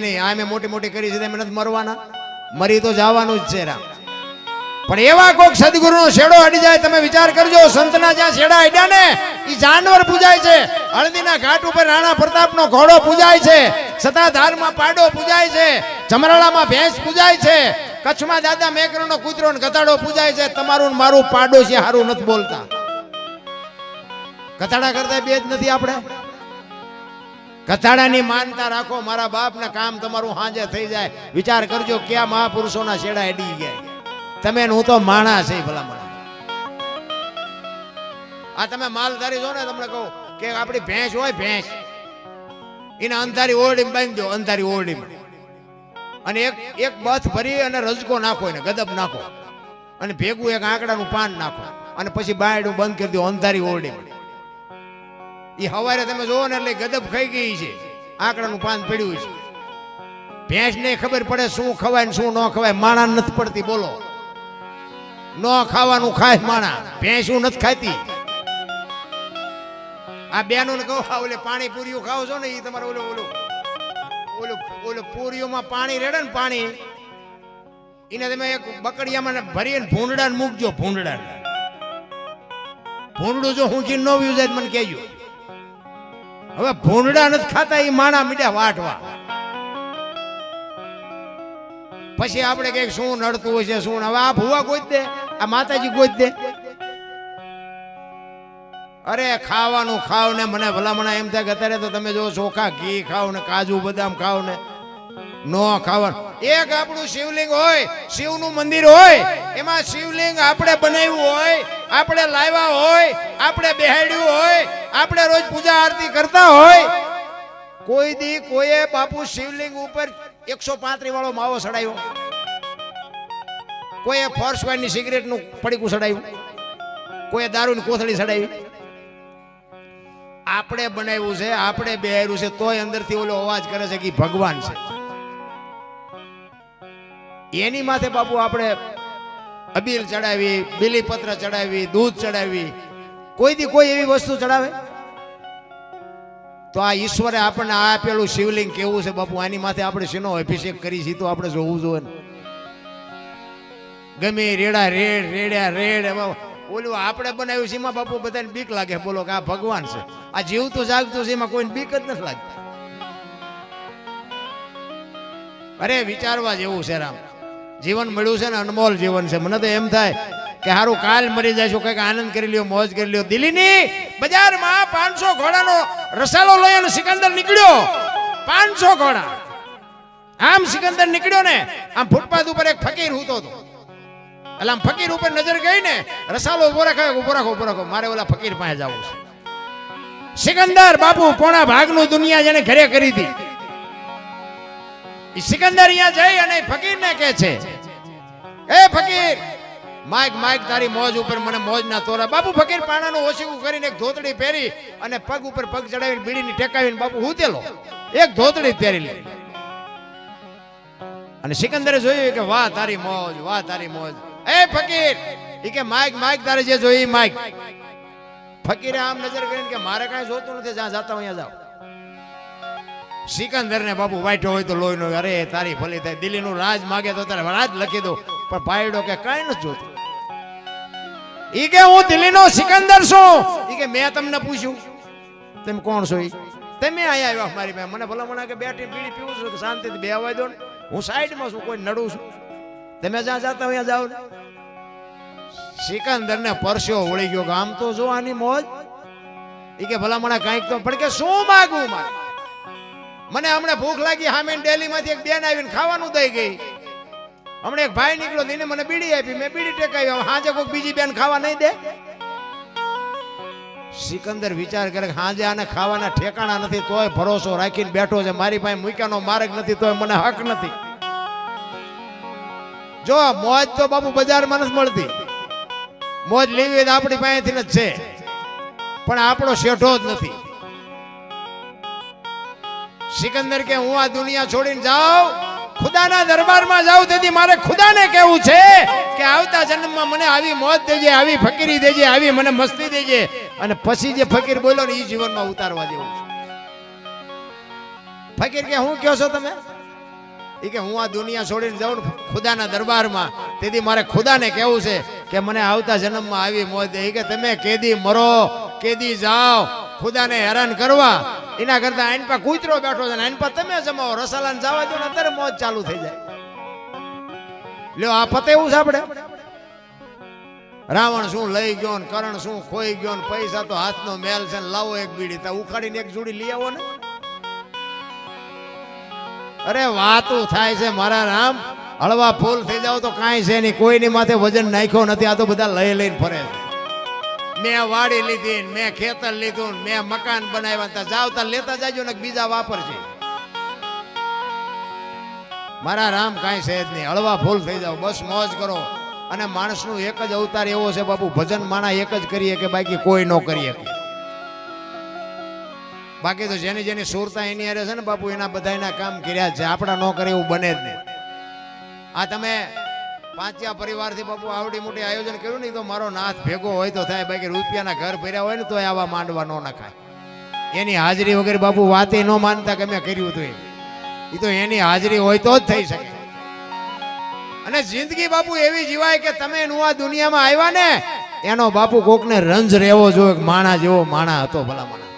નહીં આ મેં મોટી મોટી કરી છે તમે નથી મરવાના, મરી તો જવાનું જ છે રામ. પણ એવા કોઈક સદગુરુનો શેડો અડી જાય તમે વિચાર કરજો. સંતના જ્યાં શેડા અડ્યા ને એ જાનવર પૂજાય છે. હળદીના ઘાટ ઉપર રાણા પ્રતાપનો ઘોડો પૂજાય છે, સતાધારમાં પાડો પૂજાય છે, જમરાળામાં ભેંસ પૂજાય છે, કચ્છમાં દાદા મેકરનો કૂતરો ને ગધાડો પૂજાય છે. તમારું ને મારું પાડોશી હારું નથી બોલતા. કથાડા કરતા બે જ નથી આપણે. કથાડાની માનતા રાખો. મારા બાપના કામ તમારું હાજે થઈ જાય. વિચાર કરજો ક્યાં મહાપુરુષોના શેડા અડી ગયા. તમે હું તો માણસ છે ભલામણ. આ તમે માલધારી છો ને, તમને કહું કે આપણી ભેંસ હોય, ભેંસ એને અંધારી ઓરડીમાં બાંધી દો, અંધારી ઓરડીમાં, અને એક બથ ભરી અને રજકો નાખો, એને ગદબ નાખો, અને ભેગું એક આંકડાનું પાન નાખો, અને પછી બાયડું બંધ કરી દો અંધારી ઓરડીમાં. એ હવારે તમે જોવો ને એટલે ગદબ ખાઈ ગઈ છે, આંકડાનું પાન પડ્યું છે. ભેંસ ને ખબર પડે શું ખવાય ને શું ન ખવાય, માણા નથી પડતી. બોલો, ન ખાવાનું ખાય માણા, ભેંસું નથી ખાતી. આ બેનું ને કહો ઓલે પાણી પૂરીઓ ખાવ છો ને, એ તમારે ઓલો ઓલો ઓલો ઓલો પૂરીઓમાં પાણી રેડે ને, પાણી એને તમે એક બકડિયામાં ભરીને ભૂંડડા ને મૂકજો. ભૂંડડા ભૂંડડું જો હું કી ન વ્યુ જાય મને કહેજો. હવે ભૂંડડા નથી ખાતા એ માણા મીઠા વાટવા. પછી આપણે કઈક શું નડતું હોય છે શું. હવે આ ભૂવા ગોત દે, આ માતાજી ગોત દે. અરે ખાવાનું ખાવ ને મને ભલામણા એમ થાય કે અત્યારે તો તમે જો ચોખા ઘી ખાવ ને કાજુ બદામ ખાવ ને નો ખાવાનું. એક આપણું શિવલિંગ હોય, શિવનું મંદિર હોય, એમાં શિવલિંગ આપણે બનાવ્યું હોય, આપણે લાવ્યા હોય, આપણે બેહાડ્યું હોય, આપણે રોજ પૂજા આરતી કરતા હોય, કોઈ દી કોઈએ બાપુ શિવલિંગ ઉપર 135 વાળો માવો સડાયો, કોઈએ ફોર્સ વાઇનની સિગરેટનું પડીકું સડાયું, કોઈએ દારૂની કોથળી સડાવી. આપણે બનાવ્યું છે, આપણે બેહાડ્યું છે, તોય અંદરથી ઓલો અવાજ કરે છે કે ભગવાન છે. એની માથે બાપુ આપણે અબીલ ચડાવી, બીલીપત્ર ચડાવી, દૂધ ચડાવી, કોઈ દી કોઈ એવી વસ્તુ ચડાવે? તો આ ઈશ્વરે આપણને આપેલું શિવલિંગ કેવું છે બાપુ, આની માથે આપણે શેનો અભિષેક કરી છે તો આપણે જોવું જોઈએ ને. ગમે રેડા રેડ, રેડ્યા રેડ, ઓલું આપણે બનાવ્યું છે એમાં બાપુ બધાને બીક લાગે. બોલો કે આ ભગવાન છે. આ જીવતું જાગતું છે એમાં કોઈને બીક જ નથી લાગતી. અરે વિચારવા જેવું છે રામ. જીવન મળ્યું છે ને અનમોલ જીવન છે. મને તો એમ થાય કે હારું કાલ મરી જઈશું, કઈક આનંદ કરી લ્યો, મોજ કરી લ્યો. દિલ્હીની બજારમાં 500 ઘોડાનો રસાલો લઈ અને સિકંદર નીકળ્યો. 500 ઘોડા. આમ સિકંદર નીકળ્યો ને, આમ ફૂટપાથ ઉપર એક ફકીર હૂતો હતો. એટલે આમ ફકીર ઉપર નજર ગઈ ને, રસાલો ઉભો રાખો, મારે ઓલા ફકીર પાસે જવું છે. સિકંદર બાપુ પોણા ભાગનું દુનિયા જેને ઘરે કરી હતી, સિકંદર અહીંયા જઈ અને ફકીરને કહે છે, એ ફકીર, માઈક તારી મોજ ઉપર મને મોજ ના તોરા. બાપુ ફકીર પાણાનું ઓછીકું કરીને એક ધોતડી પહેરી અને પગ ઉપર પગ ચડાવીને બીડીની ટેકાવીને બાપુ હૂતેલો એક ધોતડી પહેરી લે. અને સિકંદરે જોયું કે વાહ તારી મોજ, વાહ તારી મોજ. એ ફકીર, એ કે માઈક તારે જે જોઈ માઈક. ફકીરે આમ નજર કરીને કે મારે કાંઈ જોતું નથી, જ્યાં જાતા અહીંયા જાઓ. સિકંદર ને બાપુ વાઈટો હોય તો લોહી નો, અરે તારી ભલી થાય, દિલ્હીનું રાજ માગે તો તારે રાજ લખી દો. પણ ભાઈડો કે કઈ નથી જોતું. ઈ કે હું દિલ્હીનો સિકંદર છું. ઈ કે મેં તમને પૂછ્યું તમે કોણ છો? તમે અહીંયા આવ્યા મારી પાસે, મને ભલા મને કે બેઠી બીડી પીવું છું કે શાંતિથી બેહવા દો ને, હું સાઈડમાં છું, કોઈ નડું છું, તમે જ્યાં જાતા અહીંયા જાઓ. સિકંદર ને પરસ્યો વળી ગયો કે આમ તો જો આની મોજ. ઈ કે ભલા મને કાંઈક તો પણ કે શું માગવું મારે? મને હમણાં ભૂખ લાગી, સામે ડેલી માંથી એક બેન આવીને ખાવાનું દઈ ગઈ. હમણાં એક ભાઈ નીકળ્યો, એને મને બીડી આપી, મેં બીડી ટેકાવી. હાજે કોઈ બીજી બેન ખાવા નહીં દે? સિકંદર વિચાર કરે હાજે આને ખાવાના ઠેકાણા નથી, તોય ભરોસો રાખીને બેઠો છે. મારી પાસે મૂક્યાનો માર્ગ નથી, તોય મને હક નથી. જો મોજ તો બાપુ બજારમાં નથી મળતી. મોજ લેવી હોય તો આપણી પાસેથી જ છે, પણ આપણો શેઠો જ નથી. સિકંદર કે હું આ દુનિયા છોડીને જાઉં, ખુદાના દરબારમાં જાઉં, તેથી મારે ખુદાને કહેવું છે કે આવતા જન્મમાં મને આવી મોજ દેજે, આવી ફકીરી દેજે, આવી મને મસ્તી દેજે. અને પછી જે ફકીર બોલ્યો ને એ જીવનમાં ઉતારવા જેવું છે. ફકીર કે હું કહો છો તમે? એ કે હું આ દુનિયા છોડીને જાઉં ને ખુદાના દરબારમાં, તેથી મારે ખુદાને કહેવું છે કે મને આવતા જન્મમાં આવી મોત દે. કે તમે કેદી મરો કેદી જાઓ ખુદાને હેરાન કરવા, એના કરતા આઈન પા કૂતરો બેઠો છે, આઈન પા તમે જમાવો, રસાલાને જવા દો ને અત્યારે મોત ચાલુ થઈ જાય. લ્યો આ પતે એવું છે આપણે. રાવણ શું લઈ ગયો ને કરણ શું ખોઈ ગયો ને પૈસા તો હાથનો મેલ છે ને લાવો એક બીડી, તા ઉખાડીને એક જોડી લઈ આવો ને. અરે વાતું થાય છે મારા રામ, હળવા ફૂલ થઈ જાવ તો કાંઈ છે નહીં, કોઈની માથે વજન નાખ્યો નથી. આ તો બધા લઈ લઈને ફરે છે. મેં વાડી લીધી, મેં ખેતર લીધું, મેં મકાન બનાવ્યા, જાવ તા લેતા જાજો ને બીજા વાપરશે. મારા રામ કાંઈ છે જ નહીં, હળવા ફૂલ થઈ જાવ, બસ મોજ કરો. અને માણસનું એક જ અવતાર એવો છે બાપુ, ભજન માણા એક જ કરીએ કે બાકી કોઈ ન કરીએ. બાકી તો જેની જેની સુરતા એની હારે છે ને બાપુ, એના બધાના કામ કર્યા છે, આપણા ન કરે એવું બને જ નહીં. આ તમે પાંચિયા પરિવારથી બાપુ આવડી મોટી આયોજન કર્યું ને, તો મારો નાથ ભેગો હોય તો થાય, બાકી રૂપિયાના ઘર ભર્યા હોય ને તો આવા માંડવા ન નખાય. એની હાજરી વગેરે બાપુ વાતે ન માનતા કે મેં કર્યું હતું, એ તો એની હાજરી હોય તો જ થઈ શકે. અને જિંદગી બાપુ એવી જીવાય કે તમે આ દુનિયામાં આવ્યા ને એનો બાપુ કોકને રંજ રહેવો જોઈએ. માણા જેવો માણા હતો ભલા માણા.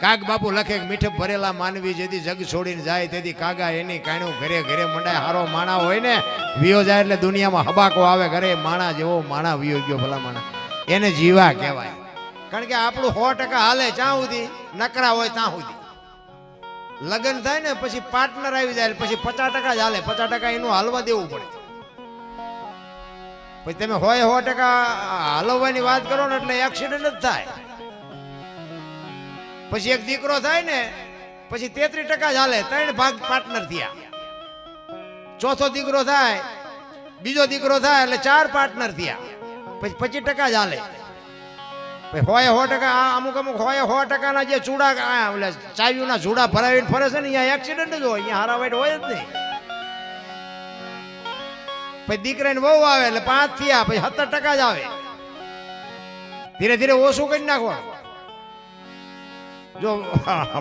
કાગ બાપુ લખે મીઠપ ભરેલા માનવી જેથી જગ છોડીને જાય તેથી કાગા એની કાણું ઘરે ઘરે મંડાય. હારો માણા હોય ને વિયો જાય એટલે દુનિયામાં હબાકો આવે ઘરે. માણા જેવો માણા વિયો ગયો ભલા માણા, એને જીવા કહેવાય. કારણ કે આપણું 100% હાલે ત્યાં સુધી, નકરા હોય ત્યાં સુધી. લગ્ન થાય ને પછી પાર્ટનર આવી જાય પછી 50% જ હાલે, 50% એનું હાલવા દેવું પડે. પછી તમે હોય 100% હલવવાની વાત કરો ને એટલે એક્સિડન્ટ જ થાય. પછી એક દીકરો થાય ને પછી 33% જ હાલે, 3 ભાગ પાર્ટનર થયા. ચોથો દીકરો થાય, બીજો દીકરો થાય એટલે 4 પાર્ટનર થયા, પછી 25% જ હાલે. હોય 100%, અમુક હોય 100% ના જે ચૂડા ચાવીઓના ચૂડા ભરાવીને ફરે છે ને, અહીંયા એક્સિડન્ટ જ હોય, અહીંયા હારાવાઈટ હોય જ નહીં. પછી દીકરાને બહુ આવે એટલે 5 થયા, પછી 70% જ આવે. ધીરે ધીરે ઓછું કરી નાખવાનું જો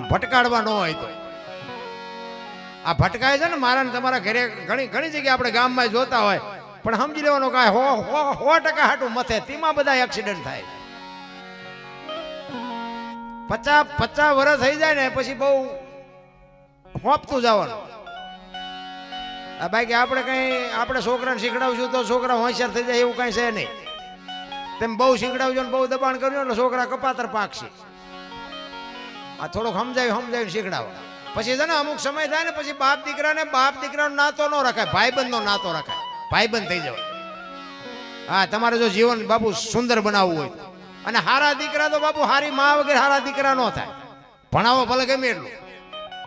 ભટકાડવા ન હોય તો. આ ભટકાય છે ને મારા ને તમારા ઘરે ઘણી જગ્યાએ આપણે ગામમાં જોતા હોય, પણ સમજી લેવાનું કાંઈ 100% હાટું મથે, તેમાં બધા એક્સિડન્ટ થાય. 50 વર્ષ થઈ જાય ને પછી બહુ હોપતું જવાનું. બાકી આપણે છોકરાને શીખડાવશું તો છોકરા હોશિયાર થઈ જાય એવું કઈ છે નહીં. તેમ બહુ શીખડાવજો ને બહુ દબાણ કરજો એટલે છોકરા કપાતર પાકશે. આ થોડુંક સમજાવીને શીખડાવો. પછી છે ને અમુક સમય થાય ને પછી બાપ દીકરાનો નાતો ન રખાય, ભાઈબંધનો નાતો રખાય, ભાઈબંધ થઈ જવાય. હા, તમારે જો જીવન બાપુ સુંદર બનાવવું હોય અને હારા દીકરા તો બાપુ હારી માં વગેરે હારા દીકરા ન થાય. ભણાવો ભલે ગમે એટલું,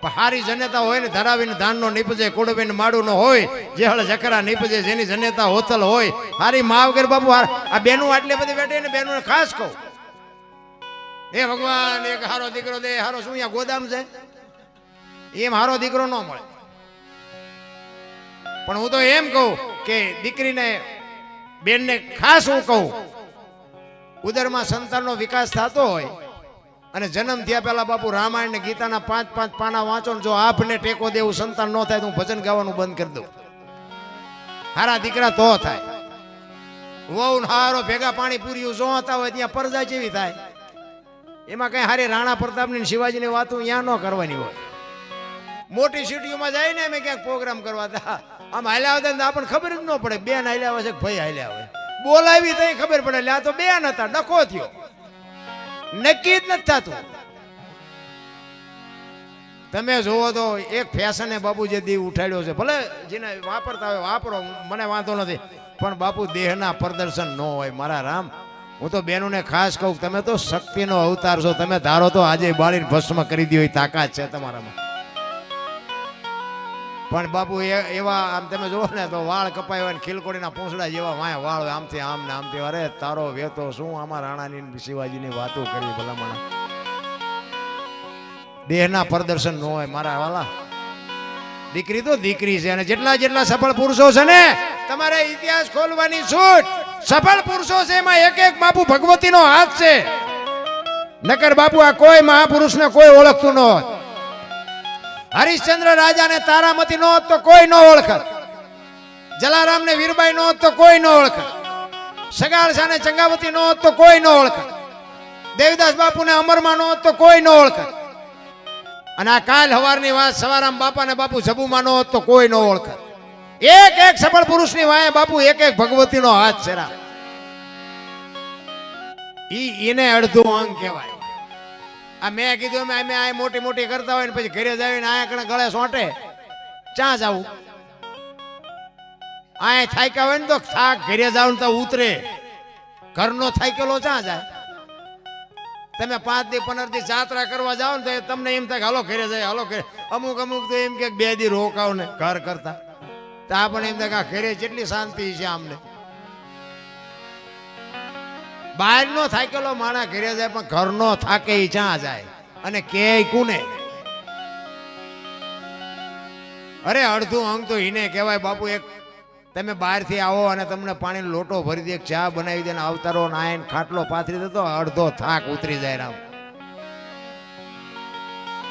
પણ હારી જનેતા હોય ને ધરાવીને ધાનનો નીપજે, કુડવીને માડું નો હોય, જે હળ જકરા નીપજે, જેની જનેતા હોતલ હોય, હારી માં વગેરે બાપુ. આ બેનું આટલી બધી બેઠી ને બેનું ખાસ કહું, હે ભગવાન એક હારો દીકરો દે. હારો શું અહીંયા ગોદામ છે? એમ હારો દીકરો ન મળે. પણ હું તો એમ કહું કે દીકરીને બેનને ખાસ હું કહું, ઉદરમાં સંતાનનો વિકાસ થતો હોય અને જન્મ થયા પહેલા બાપુ રામાયણ ને ગીતાના 5-5 પાના વાંચો ને જો આપને ટેકો દેવું સંતાન ન થાય તો હું ભજન ગાવાનું બંધ કરી દઉં. હારા દીકરા તો થાય. વહુ હારો ભેગા પાણી પૂર્યું જો હતા હોય ત્યાં પરજા જેવી થાય. એમાં કઈ હારી રાણા પ્રતાપની શિવાજીની વાતો ત્યાં ન કરવાની હોય. મોટી સિટીઓમાં જાય ને અમે ક્યાંક પ્રોગ્રામ કરવા હતા, આમ હાલ્યા આવતા ને આપણને ખબર જ ન પડે બેન હાલ્યા આવે છે ભાઈ હાલ્યા આવે. બોલાવી તો ખબર પડે એટલે આ તો બેન હતા, ડખો થયો, નક્કી જ નથી થતું. તમે જોવો તો એક ફેશને બાપુ જે દી ઉઠાડ્યો છે, ભલે જેને વાપરતા હોય વાપરો, મને વાંધો નથી, પણ બાપુ દેહના પ્રદર્શન ન હોય. મારા રામ, હું તો બેનોને ખાસ કહું, તમે તો શક્તિનો અવતાર છો. તમે ધારો તો આજે બાળીને ભસ્મ કરી દો, તાકાત છે તમારામાં. પણ બાપુ એવા આમ તમે જોવો ને તો વાળ કપાય હોય ને ખીલકોડીના પૂંછડા જેવા વાયા વાળ હોય, આમથી આમ ને આમથી. અરે તારો વેતો શું આમાં રાણાની શિવાજીની વાતો કરી ભલામણ. દેહના પ્રદર્શન ન હોય મારા વાલા. દીકરી તો દીકરી છે, અને જેટલા સફળ પુરુષો છે ને તમારે ઇતિહાસ ખોલવાની છૂટ. સફળ પુરુષો છે એમાં એક બાપુ ભગવતીનો હાથ છે. નકર બાપુ આ કોઈ મહાપુરુષને કોઈ ઓળખતું ન હોય. હરિશ્ચંદ્ર રાજાને તારામતી નો હોત તો કોઈ ન ઓળખત, જલારામ ને વીરબાઈ નો હોત તો કોઈ ન ઓળખત, સગાળસા ને ચંગાવતી નો હોત તો કોઈ ન ઓળખત, દેવદાસ બાપુ ને અમરમાં નો હોત તો કોઈ ન ઓળખત, અને આ કાલ હવારની વાત સવારામ બાપા ને બાપુ જબુમાં નો હોત તો કોઈ ન ઓળખત. એક એક સફળ પુરુષની વાય બાપુ એક એક ભગવતીનો હાથ છે. એને અડધું અંગ કહેવાય. આ મેં કીધું અમે આ મોટી મોટી કરતા હોય ને પછી ઘરે જાવીને આ કણે ગળે સોંટે ચા જાવું, આ થાક્યા હોય ને તો થાક ઘરે જાવ તો ઉતરે, ઘરનો થાકેલો ચા જાય. તમે 5 દી 15 દી જાત્રા કરવા જાઓ ને તો તમને એમ થાય હાલો ઘરે જાય, હાલો ઘરે. અમુક અમુક તો એમ કે 2 દી રોકાવ ને ઘર કરતા તો આપણને એમ થાય ઘરે જેટલી શાંતિ છે. આમને બહાર નો થાકેલો માણા ઘરે જાય પણ ઘરનો થાકે ઈ ચા જાય અને કે કુને. અરે અડધું અંગ તો ઈને કહેવાય બાપુ. એક તમે બહારથી આવો અને તમને પાણીનો લોટો ભરી દે, ચા બનાવી દે ને આવતારો નાયન ખાટલો પાથરી દે તો અડધો થાક ઉતરી જાય રામ.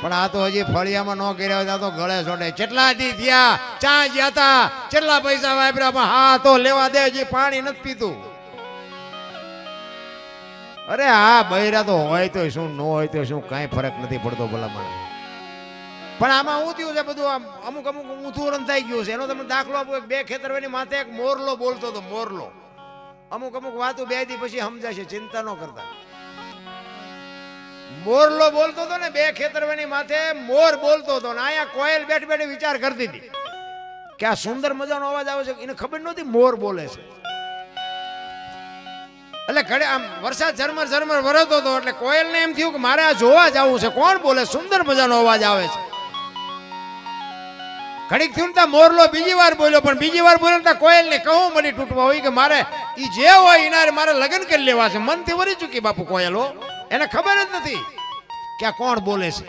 પણ આ તો હજી ફળિયામાં ન કર્યા હોય તો ગળે સોડે. કેટલા દી થયા ચા જ્યાં તા, કેટલા પૈસા વાપર્યા પણ હા તો લેવા દે, હજી પાણી નથી પીતું. અરે આ બૈરા તો હોય તો શું, ન હોય તો શું, કઈ ફરક નથી પડતો ભલામણ. પણ આમાં શું થયું છે બધું આમ અમુક અમુક ઊંધું થઈ ગયું છે. એનો તમે દાખલો આપો. 2 ખેતરવાની માથે એક મોરલો બોલતો હતો, મોરલો. અમુક અમુક વાતો 2 દી પછી સમજાશે, ચિંતા ન કરતા. મોરલો બોલતો હતો ને 2 ખેતરવાની માથે મોર બોલતો હતો ને અહીંયા કોયલ બેઠ બેઠ વિચાર કરતી હતી કે આ સુંદર મજાનો અવાજ આવે છે. એને ખબર નહોતી મોર બોલે છે. એટલે ઘડે આમ વરસાદ ઝરમર ઝરમર વરસતો હતો એટલે કોયલને એમ થયું કે મારે આ જોવા જવું છે, કોણ બોલે, સુંદર મજાનો અવાજ આવે છે. ઘડીક થયું ને મોરલો બીજી વાર બોલ્યો, પણ બીજી વાર બોલ્યો ને કોયલને કહું મળી તૂટવા હોય કે મારે ઈ જે હોય એના મારે લગ્ન કરી લેવા છે. મનથી વરી ચૂકી બાપુ કોયલો, એને ખબર જ નથી કે આ કોણ બોલે છે.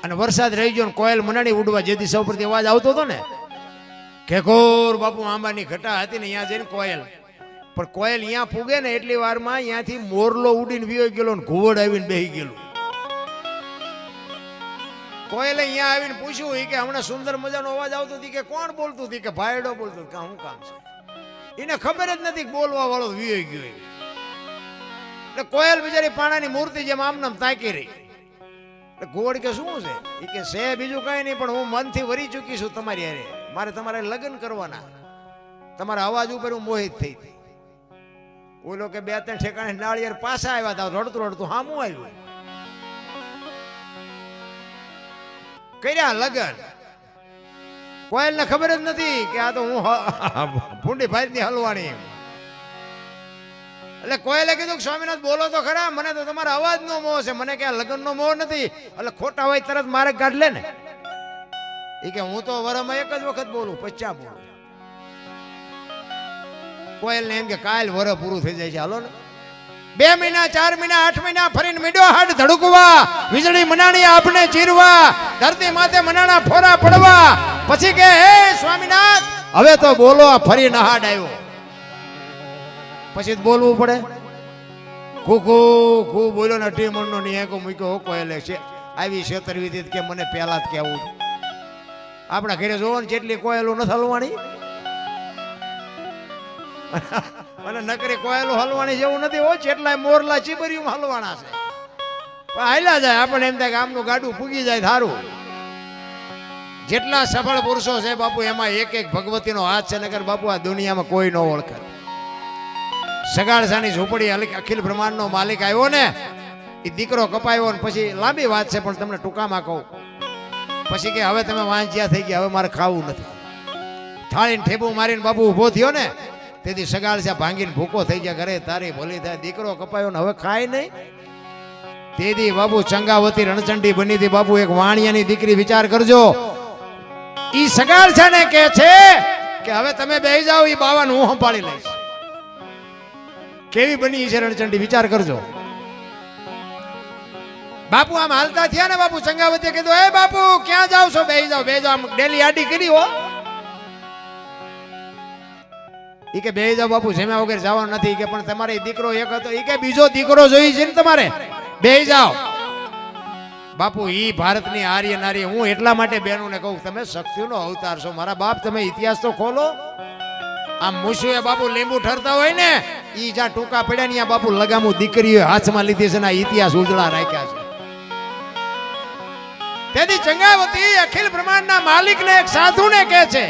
અને વરસાદ રહી ગયો ને કોયલ મનાણી ઉડવા જે દિશા ઉપરથી અવાજ આવતો હતો ને ખેકોર બાપુ આંબાની ઘટા હતી ને અહીંયા જઈને કોયલ. પણ કોયલ અહીંયા પૂગે ને એટલી વારમાં અહીંયાથી મોરલો ઉડીને વિયો ગયેલો ને ઘુવડ આવીને બેહી ગયેલું. કોયલે અહીંયા આવીને પૂછ્યું કે હમણાં સુંદર મજાનો અવાજ આવતો હતી કે કોણ બોલતું હતી કે ભાઈડો બોલતો કે શું કામ છે. એને ખબર જ નથી બોલવા વાળો વિયો ગયો. એટલે કોયલ બિચારી પાણાની મૂર્તિ જેમ આમનામ તાકી રહી. એટલે ઘુવડ કે શું છે? એ કે છે બીજું કઈ નહીં, પણ હું મનથી વરી ચૂકી છું તમારી હારે, મારે તમારે લગ્ન કરવાના, તમારા અવાજ ઉપર હું મોહિત થઈ. ઓલો કે 2-3 ઠેકાણે નાળિયેર પાછા આવ્યા હતા, રડતું રડતું હામું આવ્યું. કર્યા લગ્ન. કોયલ ને ખબર જ નથી કે આ તો હું ભૂંડી ભાઈ હલવાણી. એટલે કોયલે કીધું કે સ્વામિનાથ બોલો તો ખરા, મને તો તમારા અવાજ નો મોહ છે, મને કે આ લગ્ન નો મોહ નથી. એટલે ખોટા હોય તરત મારે કાઢ લે ને. એ કે હું તો વરમાં 1 જ વખત બોલું, 50 બોલું. કોયલ ને એમ કે કાલ વર પૂરું થઈ જાય છે, હાલો ને 2 મહિના 4 મહિના 8 મહિના ફરીને મીડો હાડ ધડકવા, વીજળી મનાણી આપને ચીરવા, ધરતી માથે મનાણા ફોરા પડવા. પછી કે હે સ્વામિનાથ હવે તો બોલો, આ ફરી નહાડ આવ્યો. પછી બોલવું પડે. ખુખું ખૂબ બોલ્યો ને અઢી મણનો નિયાકો મૂક્યો. કોયલે છે આવી 76 વિધિ કે મને પહેલા જ કહેવું. આપણા ઘરે જોવો ને જેટલી કોયલો નથી હલવાણી, અને નકરી કોયલો હલવાણી જેવું નથી હો. જેટલા મોરલા ચીબરિયું હલવાના છે પણ હાલ્યા જાય. આપણે એમ થાય કે આમનું ગાડું ફૂગી જાય થારું. જેટલા સફળ પુરુષો છે બાપુ એમાં એક એક ભગવતીનો હાથ છે, નકર બાપુ આ દુનિયામાં કોઈ ન ઓળખે. સગાળસાની ઝૂંપડી અખિલ બ્રહ્માંડનો માલિક આવ્યો ને, એ દીકરો કપાયો ને પછી લાંબી વાત છે પણ તમને ટૂંકામાં કહું. પછી કે હવે તમે વાંચ્યા થઈ ગયા, હવે મારે ખાવું નથી. થાળીને ઠેબું મારીને બાપુ ઊભો થયો ને તેથી સગાળસા ભાંગીને ભૂકો થઈ ગયા. ઘરે તારી ભલી થાય, દીકરો કપાયો ને હવે ખાય નહીં. તેથી બાપુ ચંગાવતી રણચંડી બની હતી. બાપુ એક વાણિયાની દીકરી, વિચાર કરજો. ઈ સગાળસા ને કે છે કે હવે તમે બેહી જાઓ, ઈ બાવાને હું સંભાળી લઈશ. કેવી બની છે રણચંડી, વિચાર કરજો. બાપુ આમ હાલતા થયા ને બાપુ ચંગાવતીએ કીધું એ બાપુ ક્યાં જાવ છો? બેહી જાઓ બેહી જાઓ. આમ ડેલી આડી કરી હો. ઈ કે બેહી જાઓ બાપુ, જમ્યા વગર જવાનું નથી. કે પણ તમારે દીકરો એક હતો, ઈ કે બીજો દીકરો જોઈ છે ને તમારે, બેહી જાઓ. બાપુ ઈ ભારતની આર્ય નારી. હું એટલા માટે બહેનોને કહું, તમે શક્તિનો અવતાર છો મારા બાપ. તમે ઇતિહાસ તો ખોલો. આમ મુશુએ બાપુ લીંબુ ઠરતા હોય ને, ઈ જ્યાં ટૂંકા પડ્યા ને બાપુ લગામું દીકરીઓ હાથમાં લીધી છે ને ઇતિહાસ ઉજળા રાખ્યા છે. તેથી ચંગાવતી અખિલ બ્રહ્માંડના માલિકને એક સાધુને કહે છે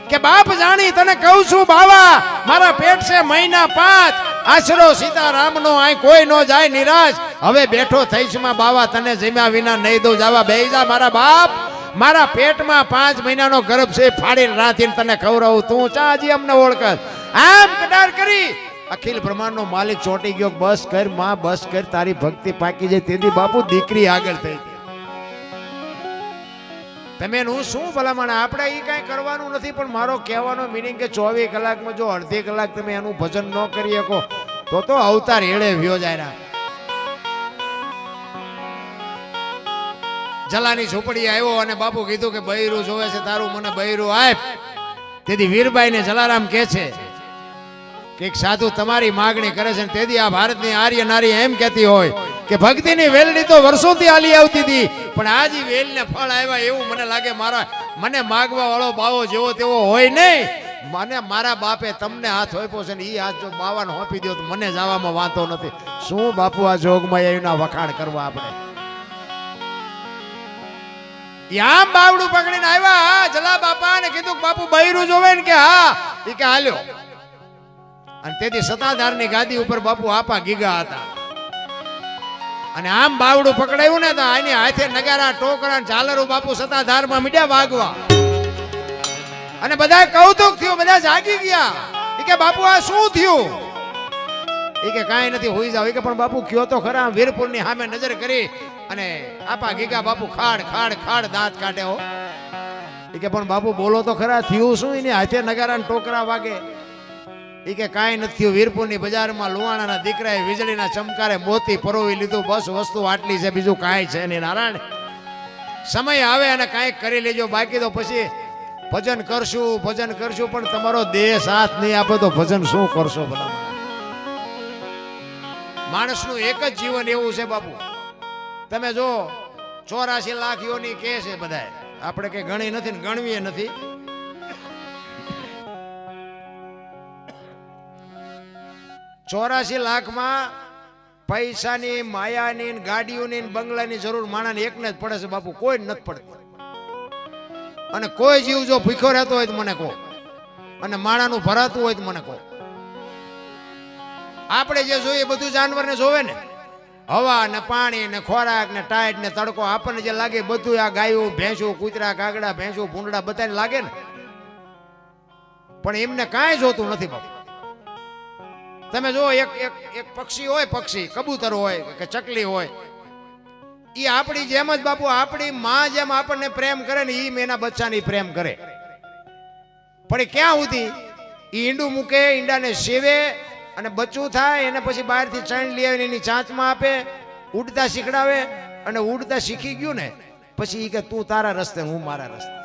કે બાપ જાણી તને કહું છું બાવા, મારા પેટ છે મહિના 5, આશરો સીતારામનો આય કોઈ નો જાય નિરાશ. હવે બેઠો થઈશ માં બાવા, તને જમ્યા વિના નહીં દઉં જાવા. બેહી જા મારા બાપ, મારા પેટમાં 5 મહિનાનો ગર્ભ છે, ફાડીને રાંધીને તને ખવડાવું. તું ચાજી અમને ઓળખ. આમ કડાર કરી અખિલ બ્રહ્માંડનો માલિક ચોંટી ગયો. બસ કર માં, બસ કર, તારી ભક્તિ પાકી જાય. તેથી બાપુ દીકરી આગળ થઈ ગઈ. તમે હું શું ભલામણ, આપણે એ કાંઈ કરવાનું નથી, પણ મારો કહેવાનો મિનિંગ કે 24 કલાકમાં જો અડધી કલાક તમે એનું ભજન ન કરી શકો તો અવતાર હેળે વ્યો જાય. જલાની ઝૂંપડી આવ્યો અને બાપુ કીધું કે બૈરું જોવે છે તારું, મને બૈરું આપ. તેથી વીરબાઈ ને જલારામ કહે છે કે એક સાધુ તમારી માગણી કરે છે. તેથી આ ભારતની આર્ય નારી એમ કહેતી હોય કે ભક્તિની વેલડી તો વર્ષોથી હાલી આવતી હતી, પણ આજ વેલને ફળ આવ્યા એવું મને લાગે. મને માગવા વાળો બાવો જેવો તેવો હોય નહીં. મને મારા બાપે તમને હાથ હોપ્યો છે ને એ હાથ જો બાવાને હોપી દો તો મને જવામાં વાંધો નથી. શું બાપુ આ જોગમાં એના વખાણ કરવા આપણે. આમ બાવડું પકડીને આવ્યા જલા બાપા ને કીધું બાપુ બૈરું જોવે ને કે હા. એ કે હાલ્યો. અને તેથી સત્તાધારની ગાદી ઉપર બાપુ આપા ગીગા હતા. અને આમ બાવડું પકડાયું ને તો આની હાથે નગારા ટોકરા ઝાલરો બાપુ સત્તાધારમાં મીડ્યા વાગવા. અને બધા કૌતુક થયું, બધા જાગી ગયા. એ કે બાપુ આ શું થયું? એ કે કાંઈ નથી, હોઈ જાવ. એ કે પણ બાપુ કયો તો ખરા. વીરપુરની સામે નજર કરી અને આપા ગીગા બાપુ ખાડ ખાડ ખાડ દાંત કાઢે હો. એ કે પણ બાપુ બોલો તો ખરા, થયું શું? એની હાથે નગારા ટોકરા વાગે. એ કે કાંઈ નથી થયું. વીરપુરની બજારમાં લુવાણાના દીકરાએ વીજળીના ચમકારે મોતી પરોવી લીધું. બસ વસ્તુ આટલી છે, બીજું કાંઈ છે નહીં. નારાયણ સમય આવે અને કાંઈક કરી લેજો, બાકી તો પછી ભજન કરશું ભજન કરશું, પણ તમારો દેહ સાથ નહીં આપે તો ભજન શું કરશો? બધા માણસનું એક જ જીવન એવું છે બાપુ. તમે જો 84 લાખ યોની કે છે બધા, આપણે કે ગણી નથી ને ગણવીએ નથી. 84 લાખમાં પૈસાની, માયાની, ગાડીઓની, બંગલાની જરૂર માણાને એકને જ પડે છે બાપુ, કોઈ જ નથી પડતી. અને કોઈ જીવ જો ભૂખ્યો રહેતો હોય તો મને કહો, અને માણાનું ભરાતું હોય તો મને કહો. આપણે જે જોઈએ બધું જાનવરને જોવે ને, હવા ને પાણી ને ખોરાક ને ટાઈટ ને તડકો, આપણને જે લાગે બધું આ ગાયું ભેંસું, કૂતરા કાગડા, ભેંસું ભૂંડડા બધાને લાગે ને, પણ એમને કાંઈ જોતું નથી બાપુ. તમે જો એક પક્ષી હોય, પક્ષી કબૂતર હોય કે ચકલી હોય, એ આપણી જેમ જ બાપુ, આપણી માં જેમ આપણને પ્રેમ કરે ને એ એના બચ્ચાને પ્રેમ કરે. પણ ક્યાં સુધી એ ઈંડું મૂકે, ઈંડાને સેવે અને બચ્ચું થાય એને પછી બહારથી ચણ લઈ આવીને એની ચાંચમાં આપે, ઉડતા શીખડાવે. અને ઉડતા શીખી ગયું ને પછી એ કે તું તારા રસ્તે હું મારા રસ્તે.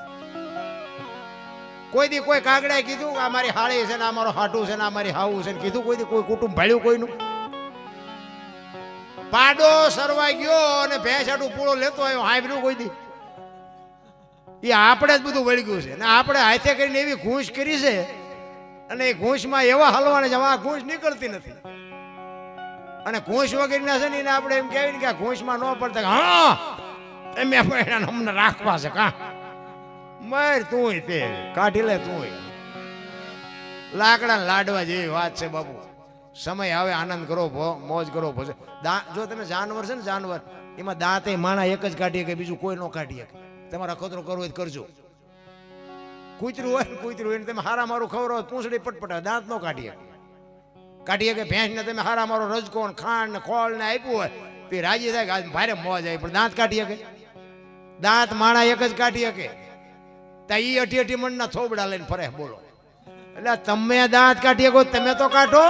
કોઈ દી કોઈ કાગડાએ કીધું આ મારી હાળી છે ને આ મારો હાટું છે ને આ મારી હાવું છે ને કીધું? કોઈ દી કોઈ કુટુંબ ભાળ્યું કોઈનું? પાડો સરવાઈ ગયો અને ભેંસ હાટું પૂળો લેતો આવ્યો, હાંભળ્યું કોઈ દી? એ આપણે જ બધું વળગ્યું છે ને આપણે હાથે કરીને એવી ઘૂંસ કરી છે, અને એ ઘૂંસમાં એવા હલવાને જવા ઘૂંસ નીકળતી નથી. અને ઘૂંસ વગેરેના છે ને એને આપણે એમ કહેવાય ને કે આ ઘૂંસમાં ન પડતા. હા એમ અમને રાખવા છે કા મર તું તે કાઢી લે તું. લાકડા લાડવા જેવી વાત છે બાપુ. સમય આવે આનંદ કરો, મોજ કરો. જો તમે જાનવર છે ને જાનવર, એમાં દાંતે માણા એક જ કાઢીએ કે બીજું કોઈ ન કાઢીએ. તમારે અખતરો કરવો હોય તો કરજો. કૂતરું હોય ને કૂતરું એને તમે હારા મારું ખવડાવો, પૂંછડી પટપટા, દાંત ન કાઢીએ. કે ભેંસને તમે હારા મારો રજકો ખાંડ ને ખોળ ને આપ્યું હોય તો રાજી થાય કે ભારે મોજ આવી, પણ દાંત કાઢી શકે? દાંત માણા એક જ કાઢી શકે. ઈ 80 મણના થોબડા લઈને ફરે બોલો. એટલે તમે દાંત કાઢી શકો, તમે તો કાઢો.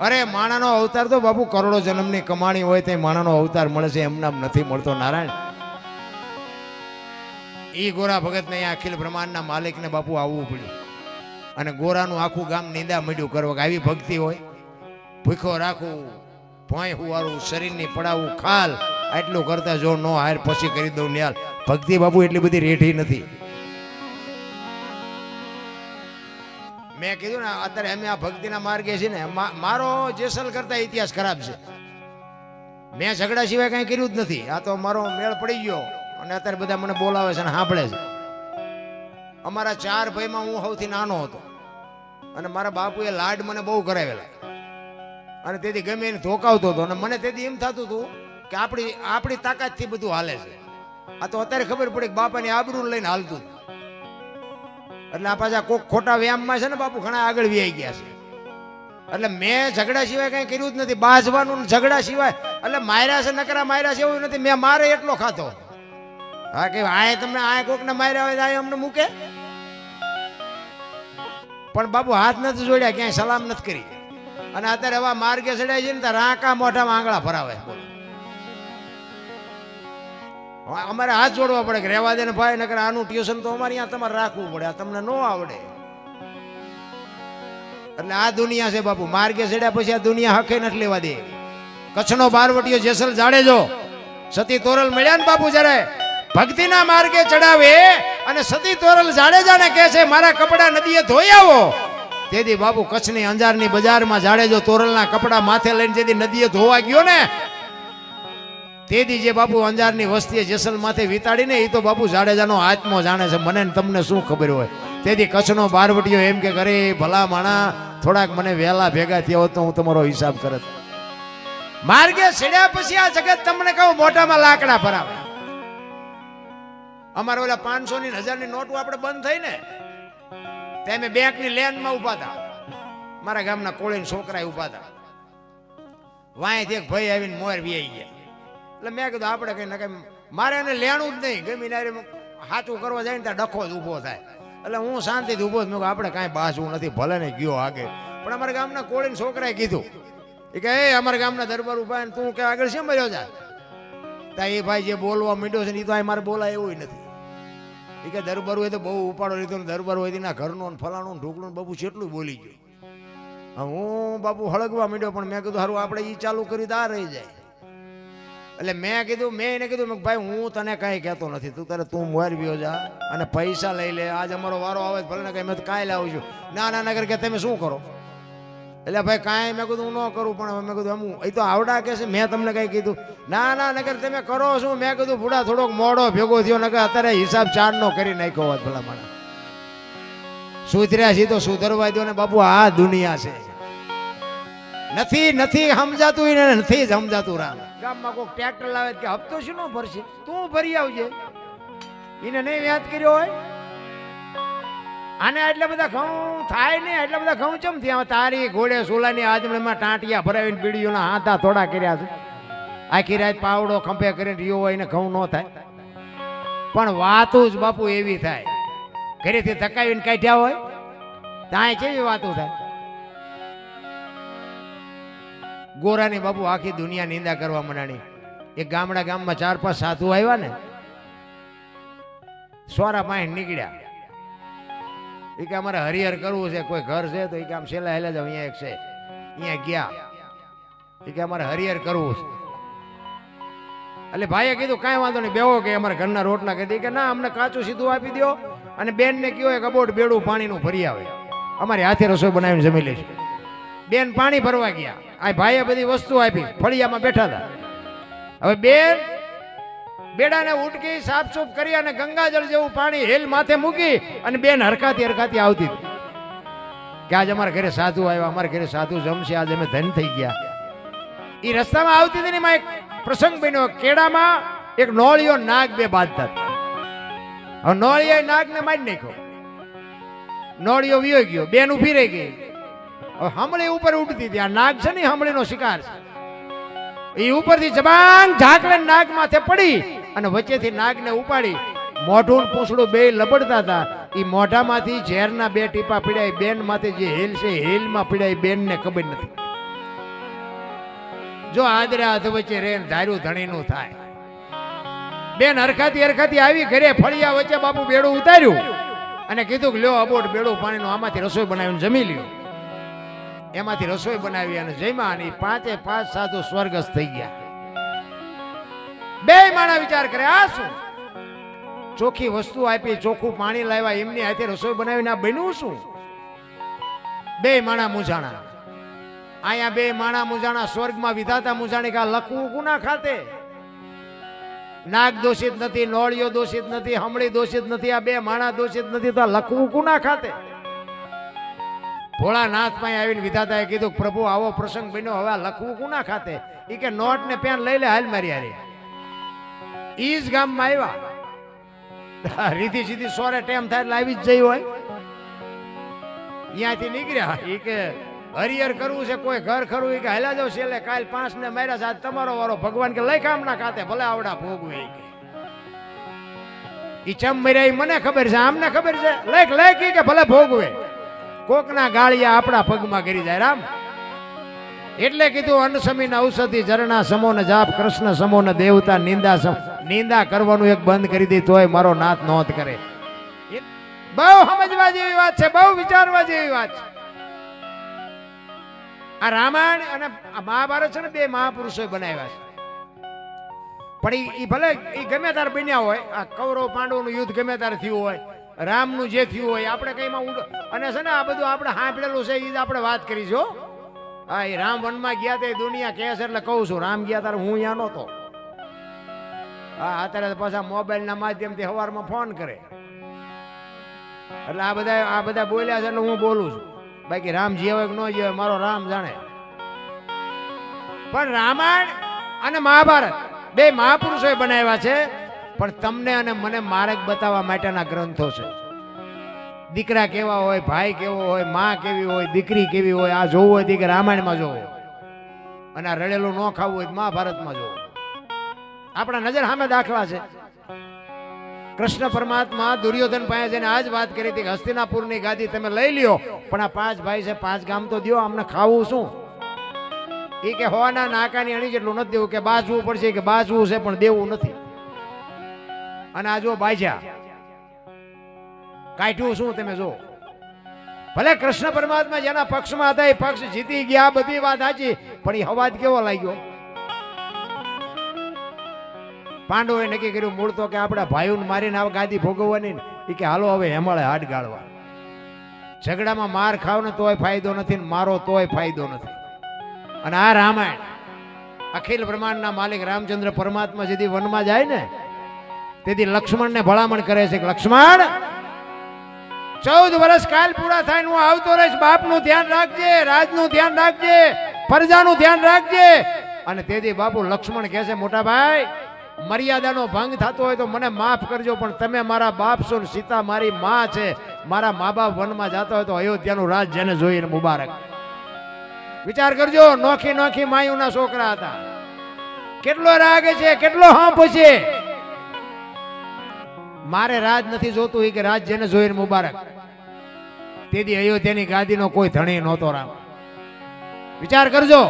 અરે માણાનો અવતાર તો બાપુ કરોડો જન્મની કમાણી હોય તો માણાનો અવતાર મળે છે, એમ નામ નથી મળતો. નારાયણ ઈ ગોરા ભગત ને અખિલ બ્રહ્માંડના માલિક ને બાપુ આવવું પડ્યું. અને ગોરાનું આખું ગામ નિંદા મળ્યું કરવા. આવી ભક્તિ હોય, ભૂખો રાખવું, ભોંય હુવારું શરીરની પડાવું ખાલ આટલું કરતા જો નો હાર પછી કરી દઉં ન્યાલ. ભક્તિ બાપુ એટલી બધી રેઠી નથી. મેં કીધું ને અત્યારે અમે આ ભક્તિના માર્ગે છે ને, મારો જેસલ કરતા ઇતિહાસ ખરાબ છે. મેં ઝઘડા સિવાય કઈ કર્યું જ નથી. આ તો મારો મેળ પડી ગયો અને અત્યારે બધા મને બોલાવે છે અને સાંભળે છે. અમારા 4 ભાઈમાં હું સૌથી નાનો હતો અને મારા બાપુએ લાડ મને બહુ કરાવેલા અને તેથી ગમે એને ધોકાવતો હતો અને મને તેથી એમ થતું હતું કે આપણી તાકાતથી બધું હાલે છે. આ તો અત્યારે ખબર પડી કે બાપાની આબરૂ લઈને હાલતું. એટલે આ પાછા કોક ખોટા વ્યાયામમાં છે ને બાપુ ઘણા આગળ વ્યાઈ ગયા છે. એટલે મેં ઝઘડા સિવાય કઈ કર્યું જ નથી. બાજવાનું ઝઘડા સિવાય એટલે માર્યા છે નકરા માર્યા છે એવું નથી. મેં મારે એટલો ખાતો. હા કે આ તમને આ કોકને માર્યા હોય આ અમને મૂકે, પણ બાપુ હાથ નથી જોડ્યા, ક્યાંય સલામ નથી કરી. અને અત્યારે હવે માર્ગે ચડાય છે ને ત્યાં રાંકા મોઢામાં આંગળા ભરાવે. અમારે હાથ જોડવા પડે કે રહેવા દે ને ભાઈ, નકર આનું ટ્યુશન તો અમારે અહીંયા તમારે રાખવું પડે, આ તમને ન આવડે. એટલે આ દુનિયા છે બાપુ. માર્ગે ચડ્યા પછી આ દુનિયા હકે નથી લેવા દે. કચ્છનો બારવટીયો જેસલ જાડેજો સતી તોરલ મળ્યા ને બાપુ, જ્યારે ભક્તિના માર્ગે ચડાવે અને સતી તોરલ જાડેજાને કહે છે મારા કપડા નદીએ ધોઈ આવો, તેથી બાપુ કચ્છની અંજારની બજારમાં જાડેજો તોરલના કપડા માથે લઈને જેથી નદીએ ધોવા ગયો ને, તેથી જે બાપુ અંજારની વસ્તીએ જેસલ માથે વિતાડીને એ તો બાપુ જાડેજાનો આત્મો જાણે છે. મને તમને શું ખબર હોય. તેથી કચ્છનો બારવટીયો એમ કે કરે ભલા માણા થોડાક મને વહેલા ભેગા થયા હોત તો હું તમારો હિસાબ કરત. માર્ગે ચડ્યા પછી આ જગત તમને કહું મોઢામાં લાકડા ભરાવે. અમારે ઓલા 500 ની 1000 ની નોટો આપણે બંધ થઈ ને તેમે બેંકની લેનમાં ઉભા હતા. મારા ગામના કોળીના છોકરા ઉભા હતા. વાંયથી એક ભાઈ આવીને મોર વી ગયા. એટલે મેં કીધું આપણે કઈ નકામ મારે એને લેણું જ નહીં. ગમી નારે સાચું કરવા જાય ને ત્યાં ડખો જ ઊભો થાય. એટલે હું શાંતિથી ઊભો જ. આપણે કાંઈ બાસવું નથી, ભલે ને ગયો આગળ. પણ અમારા ગામના કોળીના છોકરાએ કીધું કે એ અમારા ગામના દરબાર ઉભા તું કે આગળ શેમ મર્યો જા. તા એ ભાઈ જે બોલવા માંડ્યો છે ને એ તો મારે બોલાય એવું નથી. એ કે દરબાર હોય તો બહુ ઉપાડો લીધો ને દરબાર હોય ના ઘરનું ફલાણું ઢોકળું બાપુ કેટલું બોલી ગયું. હું બાપુ હળગવા માંડ્યો પણ મેં કીધું સારું આપણે એ ચાલુ કરી તો આ રહી જાય. એટલે મેં એને કીધું ભાઈ હું તને કાંઈ કહેતો નથી, તું તારે તું મોરવ્યો જા અને પૈસા લઈ લે. આજ અમારો વારો આવે ભલે ને કઈ મેં કાંઈ લાવું છું. ના નગર કે તમે શું કરો. એટલે ભાઈ કાંઈ મેં કીધું હું ન કરું, પણ મેં કીધું હું એ તો આવડા કે છે મેં તમને કઈ કીધું. ના નગર તમે કરો શું. મેં કીધું ભૂડા થોડોક મોડો ભેગો થયો નગર અત્યારે હિસાબ 4 નો કરી નાખ્યો હોત ભલા માણા. સુધર્યા છે તો સુધરવા દો ને બાપુ. આ દુનિયા છે. નથી સમજાતું એને નથી સમજાતું. રામ ગામમાં કોઈ ટ્રેક્ટર લાવે કે હપ્તો શું નો ભરશે, તું ભરી આવજે. એને નહીં યાદ કર્યો હોય. આને એટલા બધા ઘઉં થાય ને એટલા બધા ઘઉં ચમ થયા. તારી ઘોડે સોલાની આજમણીમાં ટાંટિયા ભરાવીને પીડીઓના હાથા થોડા કર્યા છે. આખી રાત પાવડો ખંભે કરીને રીયો હોય ને ઘઉં ન થાય. પણ વાતું જ બાપુ એવી થાય. ઘરેથી ધકાવીને કાઢ્યા હોય ત્યાં કેવી વાતું થાય. ગોરાની બાપુ આખી દુનિયા નિંદા કરવા માંડાણી. એક ગામમાં 4-5 સાધુ આવ્યા ને સોરા પાસે નીકળ્યા. એ કે અમારે હરિહર કરવું છે, કોઈ ઘર છે તો એ કે આમ છેલ્લા હેલા જાવ અહીંયા એક છે અહીંયા ગયા. એ કે અમારે હરિહર કરવું છે. એટલે ભાઈએ કીધું કાંઈ વાંધો નહીં બેહો કે અમારા ઘરના રોટલા કહી કે ના અમને કાચું સીધું આપી દો અને બેનને કયો એક અબોટ બેડું પાણીનું ભરી આવે, અમારી હાથે રસોઈ બનાવીને જમી લઈશું. બેન પાણી ભરવા ગયા. આ ભાઈએ બધી વસ્તુ આપી, ફળિયામાં બેઠા હતા. હવે બેન બેડાને ઉટકી સાફસૂફ કરી અને ગંગાજળ જેવું પાણી હેલ માથે મૂકી અને બેન હરખાતી આવતી હતી કે આજ અમારા ઘરે સાધુ આવ્યા, અમારા ઘરે સાધુ જમશે, આજ અમે ધન થઈ ગયા. એ રસ્તામાં આવતી હતી ને એમાં એક પ્રસંગ બન્યો. કેળામાં એક નોળિયો નાગ બે બાંધતા હતા. હવે નોળિયો નાગને મારી નાખ્યો. નોળિયો વિયો ગયો, બેન ઉભી રહી ગઈ. હવે હમળી ઉપર ઉડતી હતી. આ નાગ છે ને હમળીનો શિકાર છે. એ ઉપરથી જબાન ઝાકલે નાગ માથે પડી અને વચ્ચેથી નાગને ઉપાડી મોઢું પૂંછડું બે લબડતા હતા. એ મોઢામાંથી ઝેરના 2 ટીપા પીડાય. બેન માથે જે હેલ છે હેલમાં પીડાય. બેનને ખબર નથી. જો આદરા હાથ વચ્ચે રે ધાર્યું ધણીનું થાય. બેન હરખાતી આવી ઘરે ફળિયા વચ્ચે બાપુ બેડું ઉતાર્યું અને કીધું કે લ્યો અબોટ બેડું પાણીનું, આમાંથી રસોઈ બનાવીને જમી લ્યો. એમાંથી રસોઈ બનાવી અને જમ્યા અને પાંચે પાંચ સાધુ સ્વર્ગસ્થ થઈ ગયા. બે માણા વિચાર કરે આ શું? ચોખ્ખી વસ્તુ આપી, ચોખ્ખું પાણી લાવ્યા, એમની હાથે રસોઈ બનાવીને આ બન્યું શું? બે માણા મૂંઝાણા. અહીંયા બે માણા મૂંઝાણા, સ્વર્ગમાં વિધાતા મૂંઝાણી કે આ લખવું ગુના ખાતે. નાગ દોષિત નથી, નોળિયો દોષિત નથી, હમળી દોષિત નથી, આ બે માણા દોષિત નથી, તો લખવું ગુના ખાતે. ભોળાનાથ પાસે આવીને વિધાતાએ કીધું પ્રભુ આવો પ્રસંગ બન્યો, હવે લખવું ગુના ખાતે. ઈ કે નોટ ને પેન લઈ લે, હાલ મારી હારે. ઈ જ ગામમાં આવ્યા, રીધી સીધી સોરે ટેમ થાય એટલે આવી જ જઈ હોય. અહીંયાથી નીકળ્યા, ઈ કે હરિહર કરવું છે, કોઈ ઘર ખરું, કે હેલા જાવ છેલ્લે કાલ 5 ને માર્યા છે, આજ તમારો વારો. ભગવાન કે લઈ કામના ખાતે, ભલે આવડા ભોગવે. ઈ ચમ મર્યા ઈ મને ખબર છે, આમને ખબર છે, લઈ કે ભલે ભોગવે. કોકના ગાળિયા આપણા પગમાં કરી જાય રામ. એટલે કીધું અન્ન સમીન ઔષધિ ઝરણા સમો ને જાપ, કૃષ્ણ સમો ને દેવતા નિંદા નિંદા કરવાનું એક બંધ કરી દી તોય મારો નાથ નોંધ કરે. બહુ સમજવા જેવી વાત છે, બહુ વિચારવા જેવી વાત છે. આ રામાયણ અને મહાભારત છે ને, બે મહાપુરુષોએ બનાવ્યા છે. પણ એ ભલે એ ગમે તારે બન્યા હોય, આ કૌરવ પાંડવનું યુદ્ધ ગમે તારે થયું હોય, રામનું જે થયું હોય, આપણે કઈમાં અને છે ને આ બધું આપણે સાંભળેલું છે, એ જ આપણે વાત કરીશું. હા, એ રામ વનમાં ગયા તે દુનિયા કહે છે એટલે કહું છું, રામ ગયા તારે હું ત્યાં નહોતો. હા, અત્યારે પાછા મોબાઈલના માધ્યમથી સવારમાં ફોન કરે એટલે આ બધા બોલ્યા છે એટલે હું બોલું છું. બાકી રામ જીવે કે ન જીવે મારો રામ જાણે. પણ રામાયણ અને મહાભારત બે મહાપુરુષોએ બનાવ્યા છે, પણ તમને અને મને માર્ગ બતાવવા માટેના ગ્રંથો છે. દીકરા કેવા હોય, ભાઈ કેવો હોય, માં કેવી હોય, દીકરી કેવી હોય, આ જોવું હોય કે રામાયણમાં જોવો, અને આ રડેલું ન ખાવું હોય મહાભારતમાં જોવો. આપણા નજર સામે દાખલા છે. કૃષ્ણ પરમાત્મા દુર્યોધન પાસે જઈને આ જ વાત કરી હતી કે હસ્તિનાપુરની ગાદી તમે લઈ લ્યો, પણ આ 5 ભાઈ છે, 5 ગામ તો દો, અમને ખાવું શું? એ કે હોવાના નાકાની અણી જેટલું નથી દેવું, કે બાજવું પડશે, કે બાજવું છે પણ દેવું નથી. અને આ જો બાજ્યા કાઢ્યું શું તમે જો. ભલે કૃષ્ણ પરમાત્મા જેના પક્ષમાં હતા એ પક્ષ જીતી ગયા, બધી વાત સાચી, પણ એ હવાજ કેવો લાગ્યો? પાંડવોએ નક્કી કર્યું મૂળ તો કે આપણા ભાઈઓને મારીને આ ગાદી ભોગવવાની, એ કે હાલો હવે હેમાળે હાડ ગાળવા. ઝઘડામાં માર ખાવ ને તોય ફાયદો નથી, ને મારો તોય ફાયદો નથી. અને આ રામાયણ અખિલ બ્રહ્માંડના માલિક રામચંદ્ર પરમાત્મા જેથી વનમાં જાય ને તેથી લક્ષ્મણને ભલામણ કરે છે કે લક્ષ્મણ 14 વર્ષ કાલ પૂરા થાય હું આવતો રહીશ, બાપનું ધ્યાન રાખજે, રાજનું ધ્યાન રાખજે, પ્રજાનું ધ્યાન રાખજે. અને તેથી બાપુ લક્ષ્મણ કહે છે મોટા ભાઈ મર્યાદાનો ભંગ થતો હોય તો મને માફ કરજો, પણ તમે મારા બાપ છો ને સીતા મારી માં છે, મારા મા બાપ વનમાં જતા હોય તો અયોધ્યાનું રાજ જેને જોઈને મુબારક. વિચાર કરજો, નોખી નોખી માયુના છોકરા હતા, કેટલો રાગ છે, કેટલો હાંફ છે. મારે રાજ નથી જોતું, એ કે રાજ જેને જોઈને મુબારક. તેથી અયોધ્યાની ગાદીનો કોઈ ધણી નહોતો રામ. વિચાર કરજો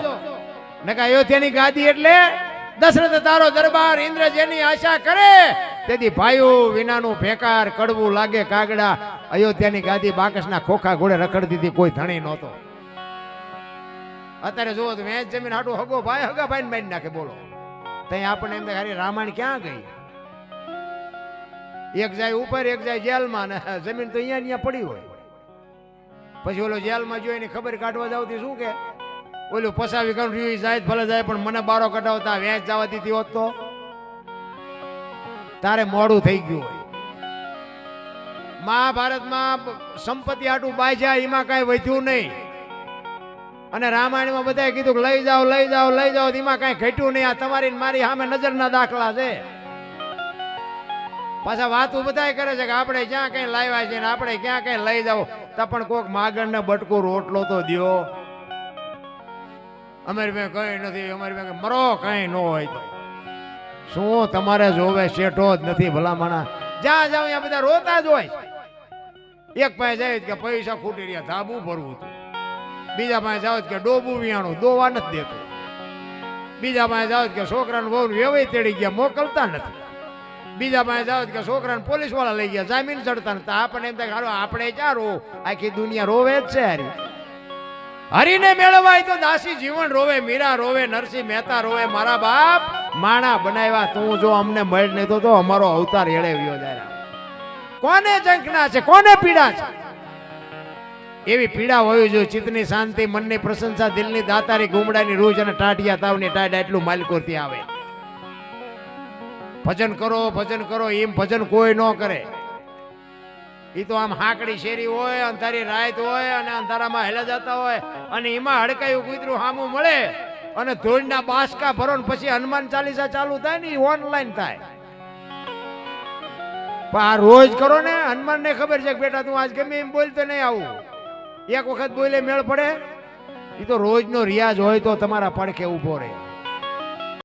ને કે અયોધ્યાની ગાદી એટલે દશરથ તારો દરબાર, ઇન્દ્ર જેની આશા કરે. તેથી ભાઈઓ વિનાનું ભેકાર, કડવું લાગે કાગડા. અયોધ્યાની ગાદી બાકસના ખોખા ઘોડે રખડતી હતી, કોઈ ધણી નહોતો. અત્યારે જુઓ તો વેચ જમીન હાટું હગો ભાઈ હગા ભાઈ મારી નાખે. બોલો ત્યાં આપણને એમ થાય રામાયણ ક્યાં ગઈ? એક જાય ઉપર, એક જાય જેલમાં, ને જમીન તો અહીંયા પડી હોય. પછી ઓલો જેલમાં જોઈને ખબર કાઢવા જાવતી શું કે ઓલું પસાવી કરું રહ્યું જાય ભલે જાય, પણ મને બારો કઢાવતા વેચ જવા દીધી હોત તો તારે મોડું થઈ ગયું હોય. મહાભારતમાં સંપત્તિ આટું બાજ્યા, એમાં કઈ વધ્યું નહીં. અને રામાયણમાં બધાએ કીધું કે લઈ જાઓ લઈ જાઓ લઈ જાઓ, એમાં કઈ ઘટ્યું નહીં. આ તમારી મારી સામે નજરના દાખલા છે. પાછા વાતું બધા કરે છે કે આપણે ક્યાં કઈ લાવ્યા છે ને આપણે ક્યાં કઈ લઈ જાવ, તો પણ કોક માગણ ને બટકો રોટલો તો દ્યો. અમારી બેન કઈ નથી, અમારી બેન મરો કઈ ન હોય તો શું તમારે જોવે? શેઠો જ નથી ભલામણા. જ્યાં જાવ ત્યાં બધા રોતા જ હોય. એક પાસે જાય કે પૈસા ખૂટી રહ્યા, ધાબુ ભરવું હતું. બીજા પાસે જાવ કે ડોબું વિયાણું, દોવા નથી દેતું. બીજા પાસે જાવ કે છોકરાને બહુ વેવાઈ તેડી ગયા, મોકલતા નથી. બીજા પાસે જાવ કે છોકરાને પોલીસ વાળા લઈ ગયા, જામીન ચડતા નથી. આપણને એમ થાય હાલો આપણે ક્યાં રો, આખી દુનિયા રોવે જ છે. હારી હરીને મેળવાય તો દાસી જીવન રોવે, મીરા રોવે, નરસિંહ મહેતા રોવે, મારા બાપ માણા બનાવ્યા તું જો અમને મળ નહીં તો અમારો અવતાર એળે વ્યો જાય. કોને જંખના છે, કોને પીડા છે? એવી પીડા હોવી જોઈએ. ચિત્તની શાંતિ, મનની પ્રશંસા, દિલની દાતારી, ગુમડાની રૂજ અને ટાટિયા તાવની ટાઢ એટલું માલકોરથી આવે. ભજન કરો એમ ભજન કોઈ ન કરે. એ તો આમ હાકડી શેરી હોય, અંધારી રાત હોય અને અંધારામાં હેલા જતા હોય અને એમાં હડકાયું કૂતરું સામું મળે અને ધૂળના બાસકા ભરો ને પછી હનુમાન ચાલીસા ચાલુ થાય ને ઓનલાઈન થાય. પણ આ રોજ કરો ને, હનુમાન ને ખબર છે કે બેટા તું આજ ગમે એમ બોલતો નહીં આવું, એક વખત બોલે મેળ પડે. એ તો રોજનો રિયાજ હોય તો તમારા પડખે ઉભો રહે.